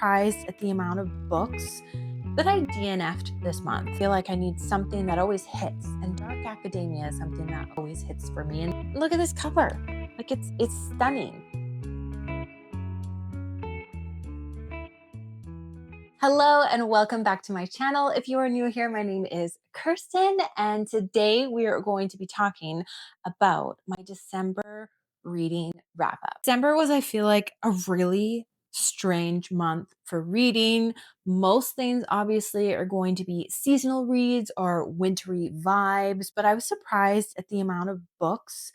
surprised at the amount of books that I DNF'd this month. I feel like I need something that always hits, and dark academia is something that always hits for me. And look at this cover. Like it's stunning. Hello and welcome back to my channel. If you are new here, my name is Kirsten, and today we are going to be talking about my December reading wrap up. December was, I feel like, a really strange month for reading. Most things obviously are going to be seasonal reads or wintry vibes, but I was surprised at the amount of books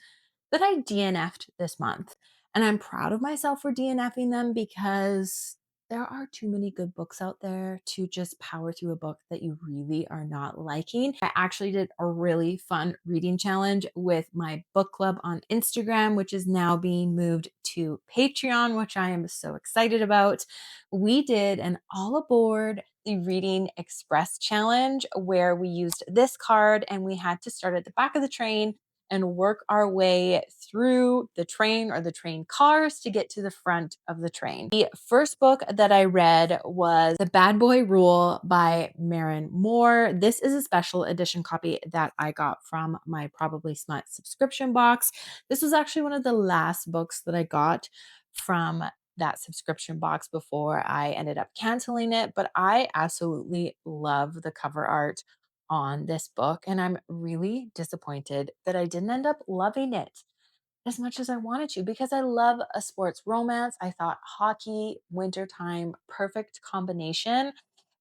that I DNF'd this month. And I'm proud of myself for DNFing them because there are too many good books out there to just power through a book that you really are not liking. I actually did a really fun reading challenge with my book club on Instagram, which is now being moved to Patreon, which I am so excited about. We did an all aboard the Reading Express challenge where we used this card and we had to start at the back of the train and work our way through the train or the train cars to get to the front of the train. The first book that I read was The Bad Boy Rule by Maren. This is a special edition copy that I got from my Probably Smut subscription box. This was actually one of the last books that I got from that subscription box before I ended up canceling it, but I absolutely love the cover art on this book, and I'm really disappointed that I didn't end up loving it as much as I wanted to because I love a sports romance. I thought hockey, wintertime, perfect combination,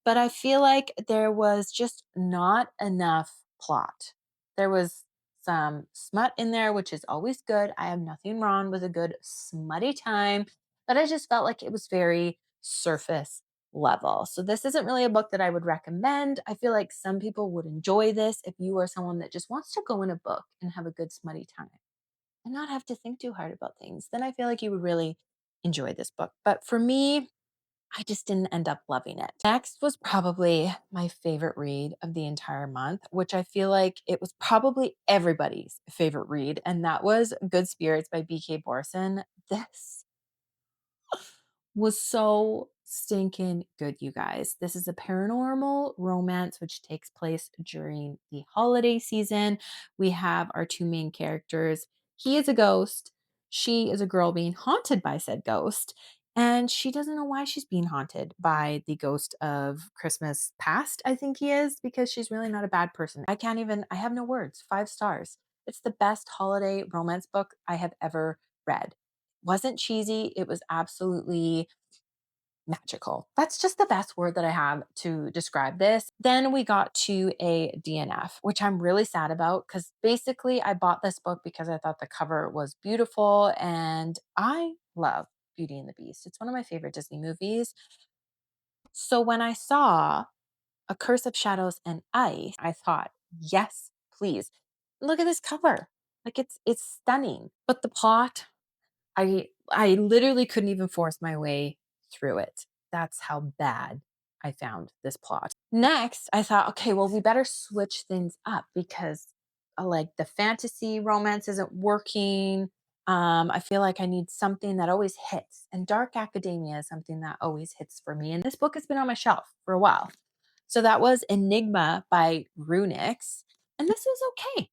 but I feel like there was just not enough plot. There was some smut in there, which is always good. I have nothing wrong with a good smutty time, but I just felt like it was very surface level. So this isn't really a book that I would recommend. I feel like some people would enjoy this if you are someone that just wants to go in a book and have a good smutty time and not have to think too hard about things. Then I feel like you would really enjoy this book. But for me, I just didn't end up loving it. Next was probably my favorite read of the entire month, which I feel like it was probably everybody's favorite read, and that was Good Spirits by BK Borison. This was so stinking good, you guys. This is a paranormal romance which takes place during the holiday season. We have our two main characters. He is a ghost. She is a girl being haunted by said ghost. And she doesn't know why she's being haunted by the ghost of Christmas past, I think he is, because she's really not a bad person. I have no words. 5 stars. It's the best holiday romance book I have ever read. Wasn't cheesy. It was absolutely magical. That's just the best word that I have to describe this. Then we got to a DNF, which I'm really sad about because basically I bought this book because I thought the cover was beautiful and I love Beauty and the Beast. It's one of my favorite Disney movies. So when I saw A Curse of Shadows and Ice, I thought, yes, please. Look at this cover. Like it's stunning. But the plot, I literally couldn't even force my way through it. That's how bad I found this plot. Next, I thought, okay, well, we better switch things up because like the fantasy romance isn't working. I feel like I need something that always hits, and dark academia is something that always hits for me. And this book has been on my shelf for a while. So that was Enigma by RuNyx, and this was okay.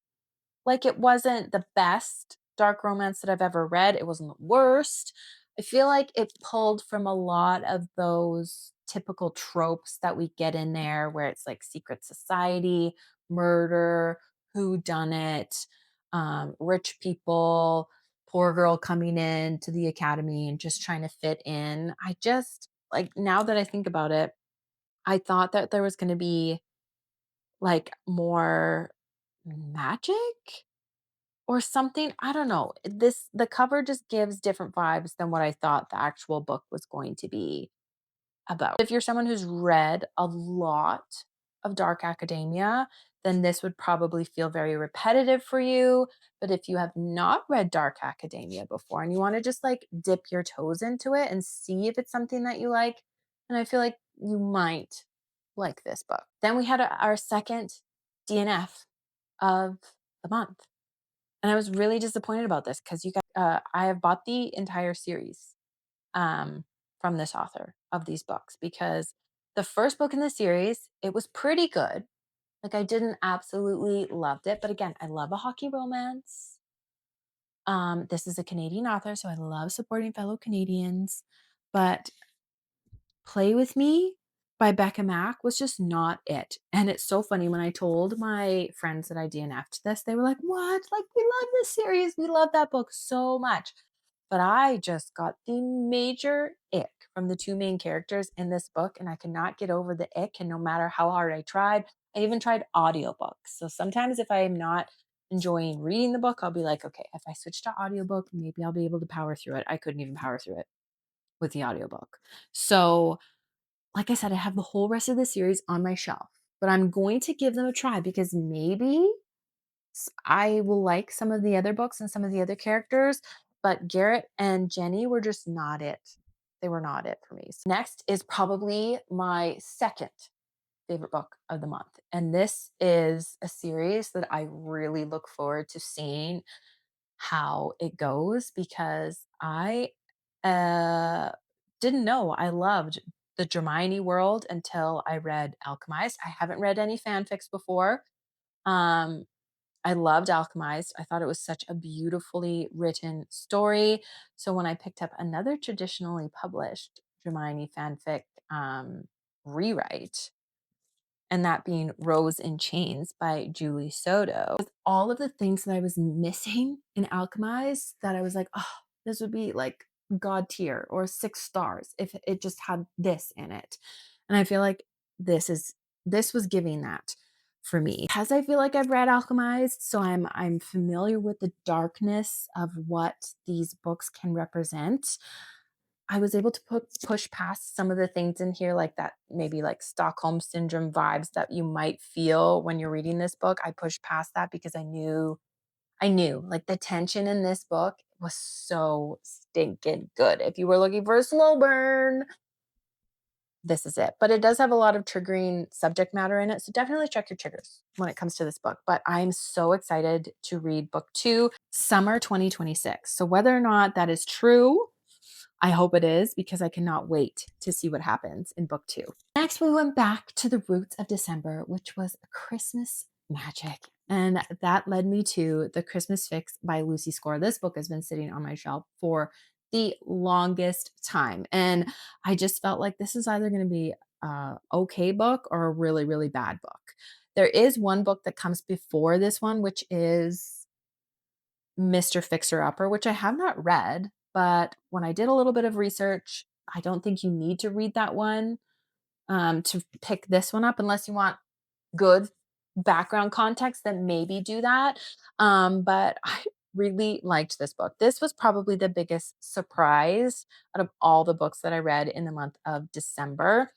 Like, it wasn't the best dark romance that I've ever read. It wasn't the worst. I feel like it pulled from a lot of those typical tropes that we get in there where it's like secret society, murder, who done it, rich people, poor girl coming in to the academy and just trying to fit in. I just like now that I think about it, I thought that there was going to be like more magic or something. I don't know. The cover just gives different vibes than what I thought the actual book was going to be about. If you're someone who's read a lot of dark academia, then this would probably feel very repetitive for you. But if you have not read dark academia before and you want to just like dip your toes into it and see if it's something that you like, then I feel like you might like this book. Then we had our second DNF of the month. And I was really disappointed about this because you guys, I have bought the entire series. from this author of these books, because the first book in the series, it was pretty good. Like, I didn't absolutely loved it, but again, I love a hockey romance. This is a Canadian author, so I love supporting fellow Canadians. But Play With Me by Becca Mack was just not it. And it's so funny, when I told my friends that I DNF'd this, they were like, "What? Like, we love this series. We love that book so much." But I just got the major ick from the two main characters in this book, and I could not get over the ick. And no matter how hard I tried, I even tried audiobooks. So sometimes if I am not enjoying reading the book, I'll be like, okay, if I switch to audiobook, maybe I'll be able to power through it. I couldn't even power through it with the audiobook. So, like I said, I have the whole rest of the series on my shelf, but I'm going to give them a try, because maybe I will like some of the other books and some of the other characters, but Garrett and Jenny were just not it. They were not it for me. So next is probably my second favorite book of the month. And this is a series that I really look forward to seeing how it goes, because I uh, didn't know I loved the Hermione world until I read Alchemized. I haven't read any fanfics before. Um, I loved Alchemized. I thought it was such a beautifully written story. So when I picked up another traditionally published Hermione fanfic rewrite, and that being Rose in Chains by Julie Soto, with all of the things that I was missing in Alchemized, that I was like, oh, this would be like God tier or 6 stars if it just had this in it. And I feel like this was giving that for me, because I feel like I've read Alchemized, so I'm familiar with the darkness of what these books can represent. I was able to push past some of the things in here, like that maybe like Stockholm syndrome vibes that you might feel when you're reading this book. I pushed past that because I knew like the tension in this book was so stinking good. If you were looking for a slow burn, this is it. But it does have a lot of triggering subject matter in it. So definitely check your triggers when it comes to this book. But I'm so excited to read book 2, summer 2026. So whether or not that is true, I hope it is, because I cannot wait to see what happens in book 2. Next, we went back to the roots of December, which was Christmas magic. And that led me to The Christmas Fix by Lucy Score. This book has been sitting on my shelf for the longest time. And I just felt like this is either going to be a okay book or a really, really bad book. There is one book that comes before this one, which is Mr. Fixer Upper, which I have not read, but when I did a little bit of research, I don't think you need to read that one to pick this one up, unless you want good background context, then maybe do that. But I really liked this book. This was probably the biggest surprise out of all the books that I read in the month of December.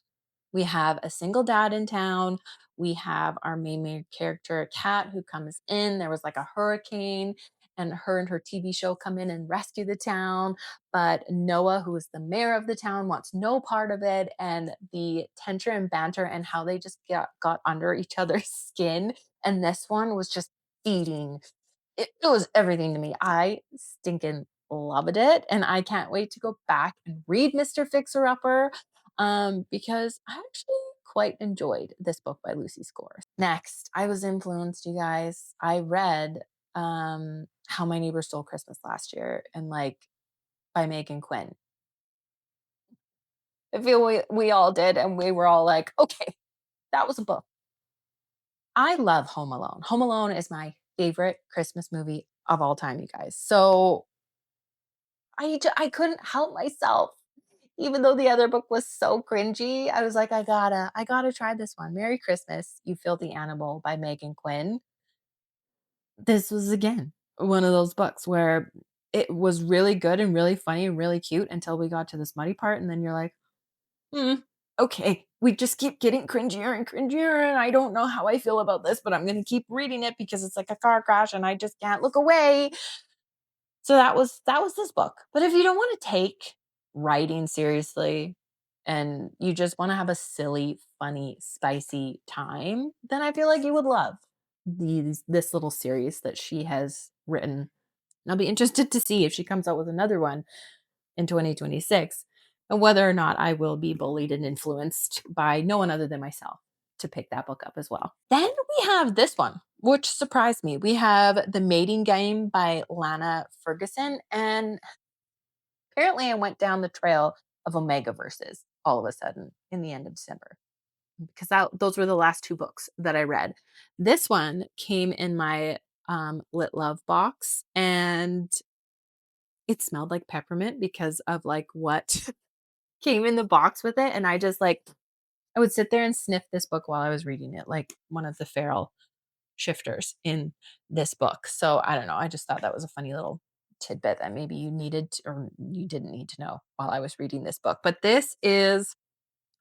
We have a single dad in town. We have our main character, Kat, who comes in. There was like a hurricane, and her and her TV show come in and rescue the town. But Noah, who is the mayor of the town, wants no part of it. And the tension and banter and how they just got under each other's skin. And this one was just feeding. It was everything to me. I stinking loved it. And I can't wait to go back and read Mr. Fixer Upper, because I actually quite enjoyed this book by Lucy Score. Next, I was influenced, you guys. I read How My Neighbor Stole Christmas last year, and like by Meghan Quinn. I feel we all did, and we were all like, okay, that was a book. I love Home Alone. Home Alone is my favorite Christmas movie of all time, you guys. So I couldn't help myself. Even though the other book was so cringy, I was like, I gotta try this one. Merry Christmas, You Filthy Animal by Meghan Quinn. This was again one of those books where it was really good and really funny and really cute until we got to the smutty part, and then you're like, "Hmm, okay, we just keep getting cringier and cringier, and I don't know how I feel about this, but I'm gonna keep reading it because it's like a car crash and I just can't look away." So that was this book. But if you don't want to take writing seriously and you just want to have a silly, funny, spicy time, then I feel like you would love this little series that she has written. And I'll be interested to see if she comes out with another one in 2026. and whether or not I will be bullied and influenced by no one other than myself to pick that book up as well. Then we have this one, which surprised me. We have The Mating Game by Lana Ferguson. And apparently I went down the trail of Omega verses all of a sudden in the end of December, because those were the last two books that I read. This one came in my Lit Love box, and it smelled like peppermint because of like what came in the box with it. And I just like, I would sit there and sniff this book while I was reading it, like one of the feral shifters in this book. So I don't know. I just thought that was a funny little tidbit that maybe you needed or you didn't need to know while I was reading this book. But this is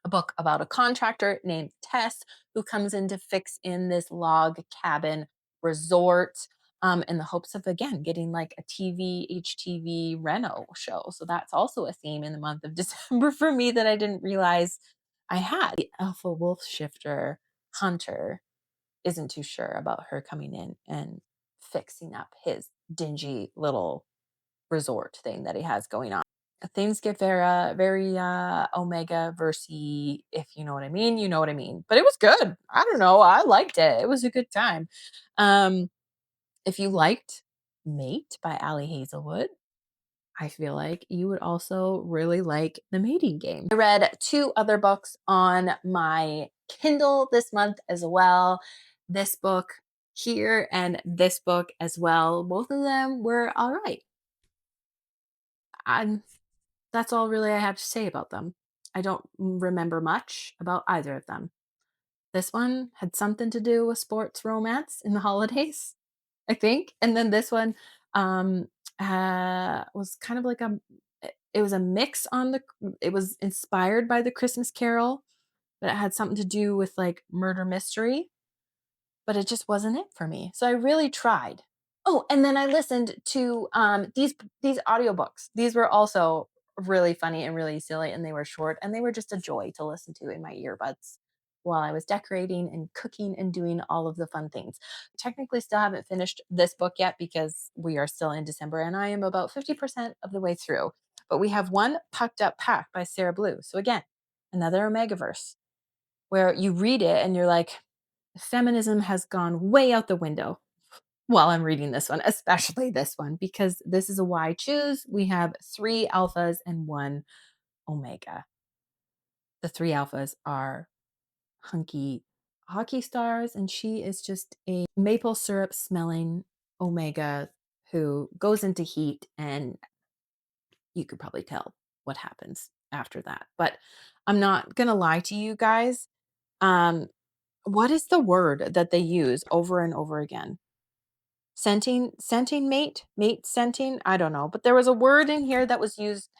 a book about a contractor named Tess who comes in to fix in this log cabin resort, in the hopes of, again, getting like a TV, HTV reno show. So that's also a theme in the month of December for me that I didn't realize I had. The alpha wolf shifter Hunter isn't too sure about her coming in and fixing up his dingy little resort thing that he has going on. Things get very Omega versy, if you know what I mean. You know what I mean. But it was good. I don't know. I liked it. It was a good time. If you liked Mate by Ali Hazelwood, I feel like you would also really like The Mating Game. I read two other books on my Kindle this month as well. This book here and this book as well. Both of them were all right. And that's all really I have to say about them. I don't remember much about either of them. This one had something to do with sports romance in the holidays, I think. And then this one was kind of like it was a mix on it was inspired by the Christmas Carol, but it had something to do with like murder mystery, but it just wasn't it for me. So I really tried. Oh, and then I listened to these audiobooks. These were also really funny and really silly, and they were short, and they were just a joy to listen to in my earbuds while I was decorating and cooking and doing all of the fun things. Technically still haven't finished this book yet because we are still in December and I am about 50% of the way through. But we have one Pucked Up Pack by Sarah Blue. So again, another Omegaverse where you read it and you're like, feminism has gone way out the window while I'm reading this one, especially this one, because this is a why choose. We have 3 alphas and 1 omega. The 3 alphas are hunky hockey stars, and she is just a maple syrup smelling omega who goes into heat, and you could probably tell what happens after that. But I'm not gonna lie to you guys. Um, what is the word that they use over and over again? Scenting mate scenting, I don't know, but there was a word in here that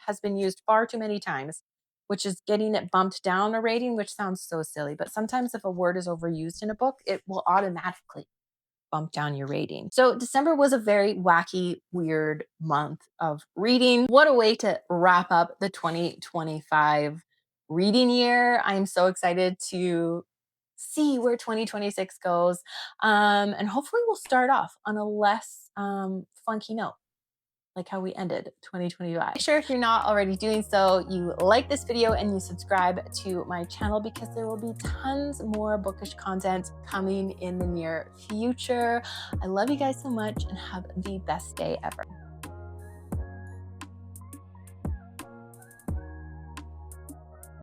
has been used far too many times, which is getting it bumped down a rating, which sounds so silly, but sometimes if a word is overused in a book, it will automatically bump down your rating. So December was a very wacky, weird month of reading. What a way to wrap up the 2025 reading year. I am so excited to see where 2026 goes. And hopefully we'll start off on a less funky note, like how we ended 2025. Make sure if you're not already doing so, you like this video and you subscribe to my channel because there will be tons more bookish content coming in the near future. I love you guys so much and have the best day ever.